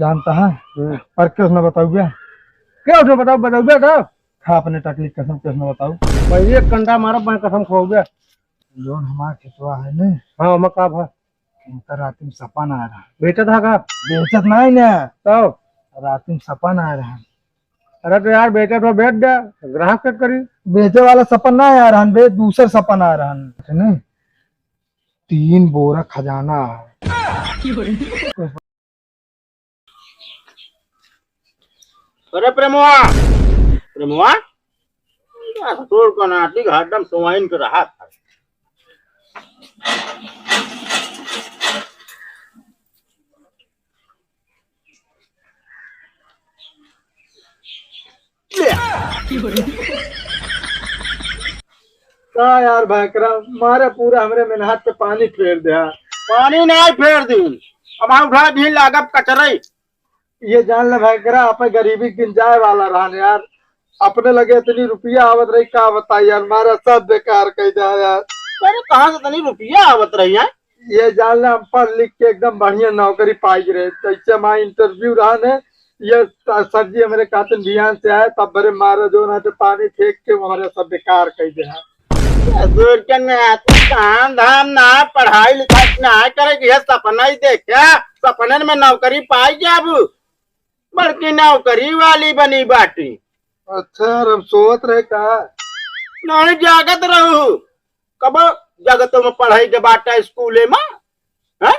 जानता है पर क्यों उसने बताओ क्या? क्या उसने बताओ बताओ बेटा। खा अपने टकली कसम क्यों उसने बताओ? भाई एक कंडा मारा मैं कसम खो गया। लोन हमारा खिंचवा है ने। हाँ मैं का भा इनका रात में सपन आ रहा। बेचा था का बेचत नहीं ना। तो रात में सपन आ रहा। अरे तो यार बेचा तो बेच दे, ग्राहक कट करी। बेचे वाला सपन ना आ रहा बे, दूसरा सपन आ रहा है। 3 बोरा खजाना है। अरे प्रेमवा प्रेमवा तोड़ को नाटी घाटम सोवाइन के रहा था। का यार भाकरा मारे पूरा हमरे मेहनत पे पानी फेर दिया। पानी नहीं फेर दी, अब हम उठा दी लागब कचरई। ये जान ले भाकरा आप गरीबी गिंजाए वाला रहा यार। अपने लगे इतनी रुपया आवत रही, का बताई यार मारा सब बेकार कह जा यार। अरे कहाँ से तनी रुपया आवत रही है? ये जान ले हम पढ़ लिख के एकदम बढ़िया नौकरी पाई रहे, जैसे हमारा इंटरव्यू रहा ने। ये सर जी हमारे कहते बिहान से आए तब बड़े मारे जो ना तो पानी फेंक के हमारे सब बेकार कह दे। काम धाम ना पढ़ाई लिखाई ना करेगी, सपना ही देखा सपने में नौकरी पाई जाब, बल्कि नौकरी वाली बनी बाटी। अच्छा हम सोच रहे का नहीं जागत रहू, कब जगत में पढ़ाई के बाटा स्कूले में है?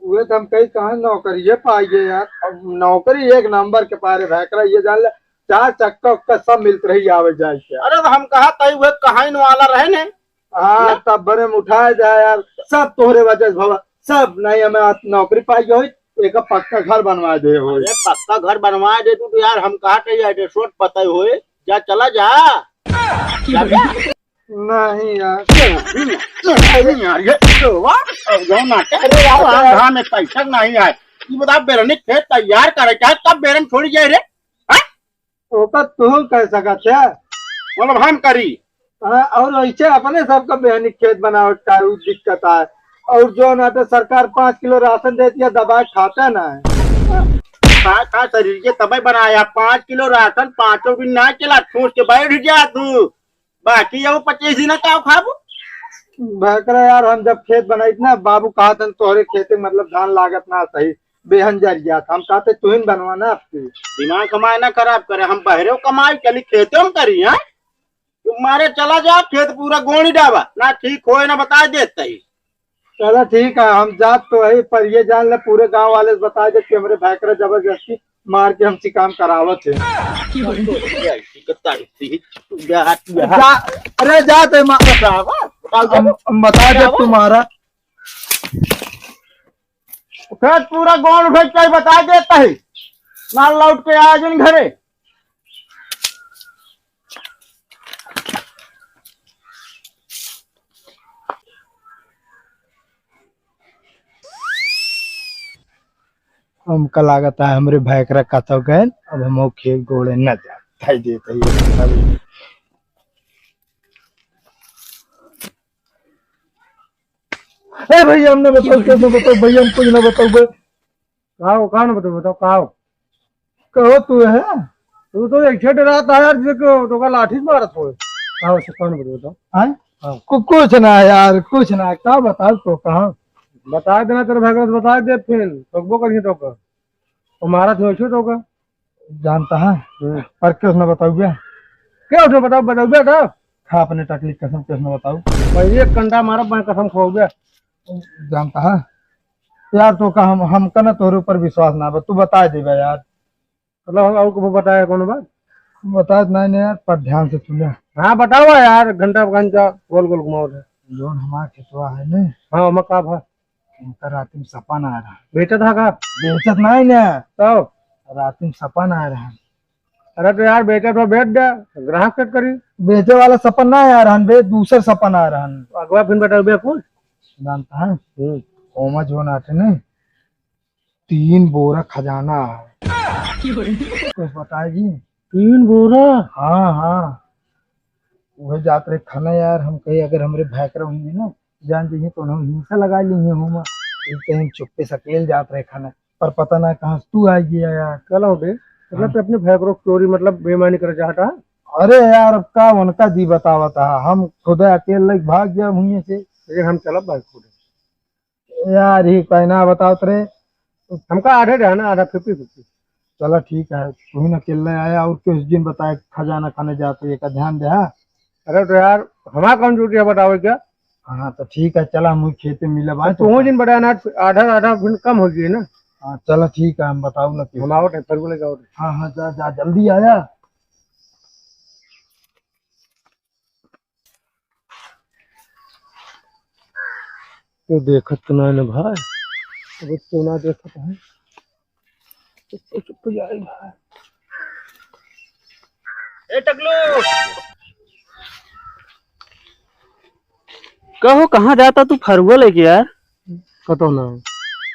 वे तो हम कहीं कहा नौकरी पाइए यार। अब नौकरी एक नंबर के पारे भैकरा ये जान ले, 4 चक्का उक्का सब मिलते रही आवे जाए के। अरे तो हम कहा तई वह कहाइन वाला रहे ने। हाँ तब बड़े में उठाए जाए यार, सब तोहरे वजह से भवा। सब नहीं हमें नौकरी पाई हो, एक पक्का घर बनवा दे हो। अरे पक्का घर बनवा दे तू तो यार, हम कहा एड्रेस पता होए जा, चला जा। नहीं यार नहीं यार ये जो नाटक अरे यार धाम में पैसा नहीं आए, ये बता बेरनी खेत तैयार करे चाहे तब बेरन छोड़ी जाए रे। ओका तुम कह सकत है मतलब हम करी। हाँ, और ऐसे अपने सबका बेहनी खेत बनावट का दिक्कत है। और जो ना तो सरकार 5 किलो राशन देती है, दबा खाता ना है। खा शरीर के तबे बनाया 5 किलो राशन, 5 दिन ना चला ठूस के बैठ जा तू, बाकी वो 25 दिन का खाबू। भैकरा यार हम जब खेत बनाई थी ना, बाबू कहा था तोहरे खेते मतलब धान लागत ना सही बेहन जर गया था। हम कहते तू ही बनवाना आपकी। दिमाग कमाए ना खराब करे, हम बहरे कमाई चली खेतों में करी है। तुम्हारे चला जा खेत पूरा गोणी डाबा ना, ठीक होए ना बता देते ही। चलो ठीक है हम जात तो है, पर ये जान ले पूरे गांव वाले से बता दे कि हमारे भैकरा जबरदस्ती मार के हमसे काम करावत है। अरे जाते बता दे तुम्हारा खेत पूरा गोण उठे चाहिए बता देता है, माल लौट के आ जिन घरे। हमका लागत है हमारे भैकरा कथो गए, अब हम खेत गोड़े न जाए देते ही। ए भैया हमने बताओ कैसे बताओ भैया, हम कुछ ना बताओ भाई। कहो कहा ना बताओ कहो। कहो तू है तू तो एक छेड़ रहा था यार, जिसको तो का लाठी मारत हो। कहो से कौन बताओ। हाँ? कुछ ना यार कुछ ना, क्या बताओ तो कहा बता देना तेरे भाई को बता दे, फिर तो करिए तो का तुम्हारा तो तो का जानता है पर क्यों उसने बताओ क्या? क्या उसने बताओ बताओ बेटा। खा अपने टकली कसम क्यों उसने बताओ? भाई एक कंडा मारा मैं कसम खो गया। जानता है यार तो का हमका ना तोरे ऊपर विश्वास ना, तू बता देगा यार। मतलब हम आपको बताया कौन बात बता नहीं यार, पर ध्यान से सुन। हाँ बताओ यार, घंटा घंटा गोल गोल घुमाओ। लोन हमारा खिंचवा है ने। हाँ मका भा इनका रात में सपन आ रहा। बेचा था का बेचत नहीं ना, तो रात में सपन आ रहा। अरे तो यार बेचा तो बेच दे, ग्राहक कट करी। बेचे वाला सपन ना आ रहा बे, दूसरा सपन आ रहा। अगवा फिर बेटा बे कुछ जानता है ओमा जो नाटे ने 3 बोरा खजाना है। कुछ बताएगी? 3 बोरा? हाँ हाँ वही जात रहे खाना यार। हम कहीं अगर हमारे भैकरा होंगे ना जान जाइए तो हम हिंसा लगा ली हम कहीं चुप्पे सकेल जात रहे खाना। पर पता ना कहाँ से तू आ गया यार। कल हो गए मतलब तो अपने भाई को चोरी मतलब बेईमानी कर चाहता। अरे यार अब का उनका जी बतावा था, हम खुद अकेले भाग गया भूमि से। लेकिन हम चलब बाइक पूरे यार ही कहना बताओ तेरे। हमका आधे रहना आधा 50-50। चलो ठीक है, तू ही अकेले आया और किस दिन बताए खजाना खाने जाते ये का ध्यान दे। हाँ अरे तो यार हमारा कौन ड्यूटी है बताओ क्या। हाँ तो ठीक है, चला हम खेत में मिले भाई। तू दिन बड़ा ना आधा आधा फिर कम हो गई ना। हाँ चलो ठीक है, हम बताओ ना कि हम आओ फिर बोले जाओ। हाँ हाँ जा जा जल्दी आया। तो देखत तो ना भाई, अब तो ना देखत है तो चुप जाए भाई। ए टकलू, कहो कहाँ जाता तू फरुआ लेके यार। कतो ना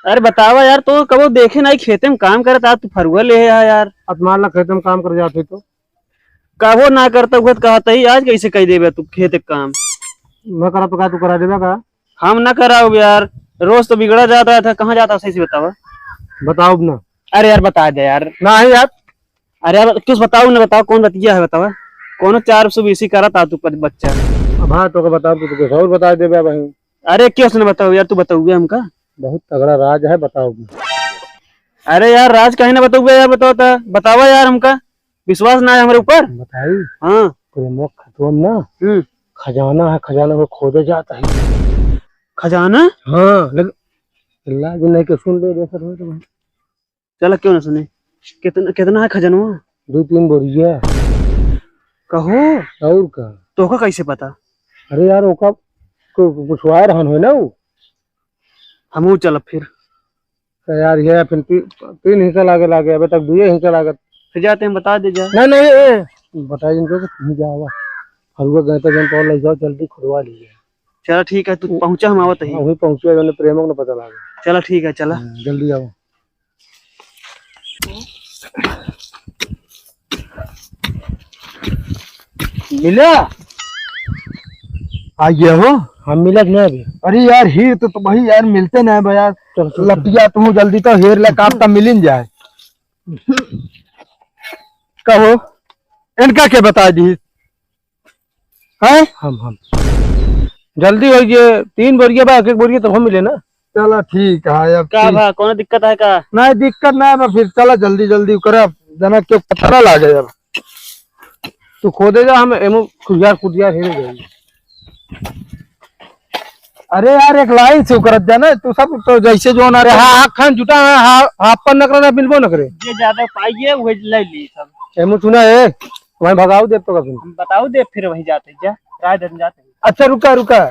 अरे बतावा यार, तो कबो देखे नहीं खेते में काम करता तू फरुआ ले आया यार। अब मान ला खेत में काम कर जाते तो कबो ना करता हुआ कहता ही आज कैसे कह देबे तू खेत के काम। मैं करा तो का तू करा देगा का। हम ना कराओ यार, रोज तो बिगड़ा जाता था। कहाँ जाता सही से बतावा। बताओ ना। अरे यार बता दे यार। ना है यार। अरे यार कुछ बताओ ना, बताओ कौन बतिया है बतावा। कौन 420 करा था तू बच्चा। अब हाँ तो बताओ तू कुछ और बता दे भाई। अरे क्यों सुन बताओ यार, तू बताओ हमका। बहुत तगड़ा राज है बताओ। अरे यार राज कहीं ना बताओ यार, बताओ बतावा यार, हमका विश्वास ना है हमारे ऊपर। बताई हाँ प्रेमो खतोम ना खजाना है, खजाना को खोदे जाता है। खजाना। हाँ लेकिन अल्लाह भी नहीं के सुन ले जैसा हो तो चला क्यों ना सुने। कितना कितना है खजानवा। 2-3 बोरिया कहो और का। तो का कैसे पता। अरे यार ओका पुछवाए रहन हो ना वो। हमू चल फिर। तो यार ये फिर 3 हिस्सा लागे अभी तक 2 हिस्सा लागत। फिर जाते हैं बता दे जा। नहीं बताइए इनको कि तुम जाओ हलवा गए तो जन पौल जाओ जल्दी खुदवा लीजिए। चला ठीक है, तू पहुंचा हम आवत ही। वही पहुंचे जन प्रेमों को पता लगा। चला ठीक है चला। जल्दी आओ। मिला आ गया हो। हम मिलत नहीं अभी। अरे यार हीर तो वही यार मिलते ना है यार। लपिया तुम जल्दी तो हेर ले काम तो मिल जाए। कहो इनका क्या बता दी है। हम जल्दी हो गए 3 बोरिया बा 1 बोरिया तो हम मिले ना। चलो ठीक है अब का भा कौन दिक्कत है का। नहीं दिक्कत ना है, फिर चला जल्दी जल्दी कर जना क्यों पता लागे। अब तू खोदे जा हम एमो खुदियार हेरे जाएगी। अरे यार एक लाइन से करत जाना तू सब तो जैसे जो ना रे। हाँ खान जुटा हाफ पर नकरा ना मिलबो न करे। जे ज्यादा पाइए वही ले ली सब। एमो सुना है वहीं भगाओ दे तो कभी। हम बताओ दे फिर वही जाते जा राय धन जाते। अच्छा रुका रुका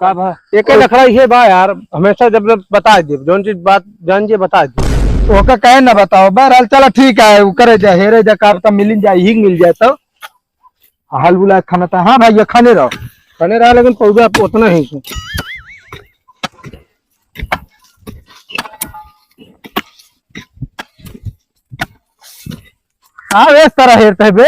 का भा एक नखरा ये बा यार, हमेशा जब बता दे जोन चीज बात जान जे बता दे। ओका कहे ना बताओ बहरहाल। चलो ठीक है वो करे जा हेरे जा काम तो मिल जाए ही मिल जाए तो हाल बुला खाना था। हाँ भाई खाने रहो खाने रहा लेकिन पौधा उतना ही हाँ इस तरह हेरते बे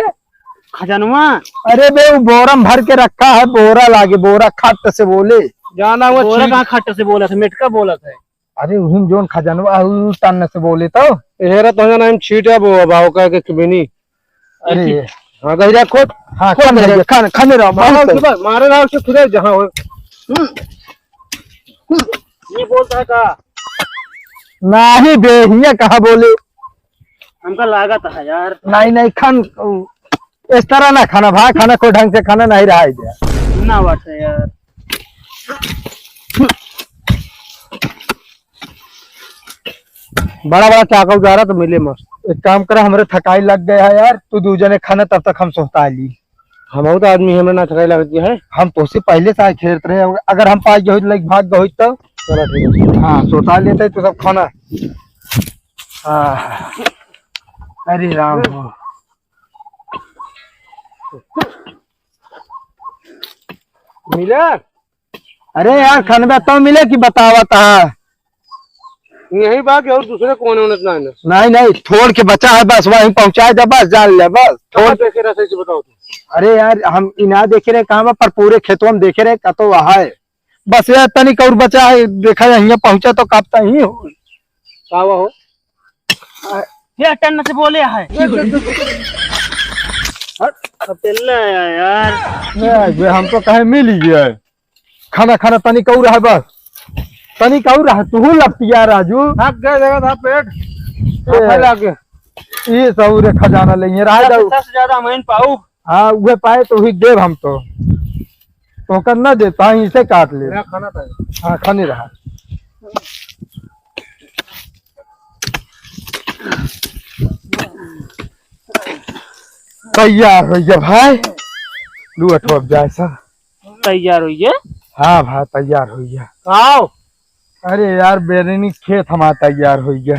खजानवा। अरे बे वो बोरम भर के रखा है, बोरा लागे बोरा खट से बोले जाना हुआ। बोरा कहाँ खट्ट से बोला था, मेटका बोला था। अरे उहिम जोन खजानवा टन से बोले तो हेरा तो नाम छीट है वो बाव का के किबनी। अरे हां गइरा खोद। हाँ खाने खाने रहो मारे रहा से खुदा जहां हो। ये बोलता है का नहीं बे हिया कहा बोले। हमका लागत है यार। नहीं नहीं खान इस तरह ना खाना भाई, खाना कोई ढंग से खाना नहीं रहा है ना बात है यार। बड़ा बड़ा चाका जा रहा तो मिले मस्त। एक काम करा हमारे थकाई लग गया है यार, तू 2 जने खाना तब तक हम सोचता ली। हम तो आदमी हमें ना थकाई लगती है। हम तो उससे पहले से खेलते रहे, अगर हम पास गए लाइक भाग गए तो चलो ठीक है। हाँ सोता लेते तो सब खाना। हाँ अरे राम हो। मिला अरे यार खानवा तो मिले कि बतावा था। यही बात और दूसरे कोने होने ना नहीं नहीं छोड़ के बचा है बस वहीं पहुंचाए जा बस जान ले बस छोड़ देखे रहा सही से बताओ तो। अरे यार हम इना देखे रहे कहाँ पर पूरे खेतों में देखे रहे का तो वहा है बस यार तनिक और बचा है देखा यहाँ पहुंचा तो कब तक ही हो। का हुआ हो? ये टन से बोले है यार। ये हमको कहे मिल ही गया है। खाना खाना तनी कहू रहा है, बस तनी कहू रहा है। तू लपटिया राजू थक गए जगह था पेट लागे। ये सब रे खजाना लेंगे रहा जाऊ। सबसे ज्यादा मैं पाऊ। हाँ उहे पाए तो ही देव हम तो कर ना देता है, इसे काट ले। मेरा खाना था। हाँ खाने रहा। तैयार हो गया भाई, लू अठो जाए सब। तैयार हुई है। हाँ भाई तैयार हो गया। आओ। अरे यार बेरनी खेत हमारा तैयार हो गया।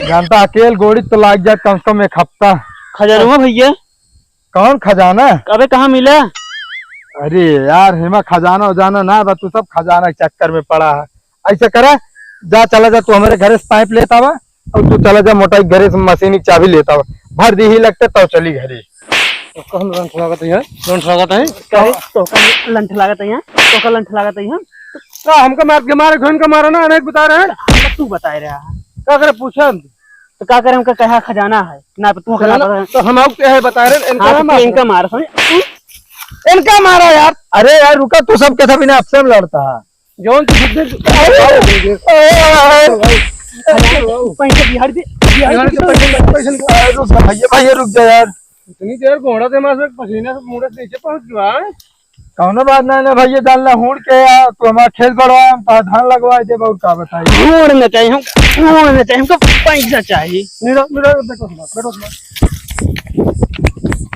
जानता अकेल गोड़ी तो लाग जाए कम से कम एक हफ्ता। खजानुआ भैया कौन खजाना? अबे कहाँ मिला? अरे यार हेमा खजाना उजाना ना बा, तू सब खजाना के चक्कर में पड़ा है। ऐसे करा जा, चला जा तू हमारे घरे से पाइप लेता हुआ, और तू चला जा मोटा घरे से मशीन की चाबी लेता हुआ, भर दी ही लगते तो चली घरे। कौन रंग लागत है? कौन लागत है? कहे तो का लंठ लागत है यहाँ, तो का लंठ लागत है यहाँ। का हमका मार के मारे घन का मारा ना, अनेक बता रहे हैं। तू बता रहा है का करे पूछा तो क्या करे? हमका कहा खजाना है ना, तू खजाना तो हम आपको क्या है बता रहे हैं। इनका मार समझ। इनका मारा यार। अरे यार रुका, तू सब के सब इन्हें आपसे लड़ता है। जौन तू पैसे बिहार दे। भैया रुक जा यार। इतनी देर घोड़ा थे मार से पसीने से मुंह से नीचे पहुंच गया है। कौनो बात नहीं ना भैया, डालना हुड़ के यार तू हमारा खेत बढ़वा धान लगवाए थे बहुत। का बताइए ढूंढना चाहिए हमको, ढूंढना चाहिए हमको, पैसा चाहिए। मेरा बेटो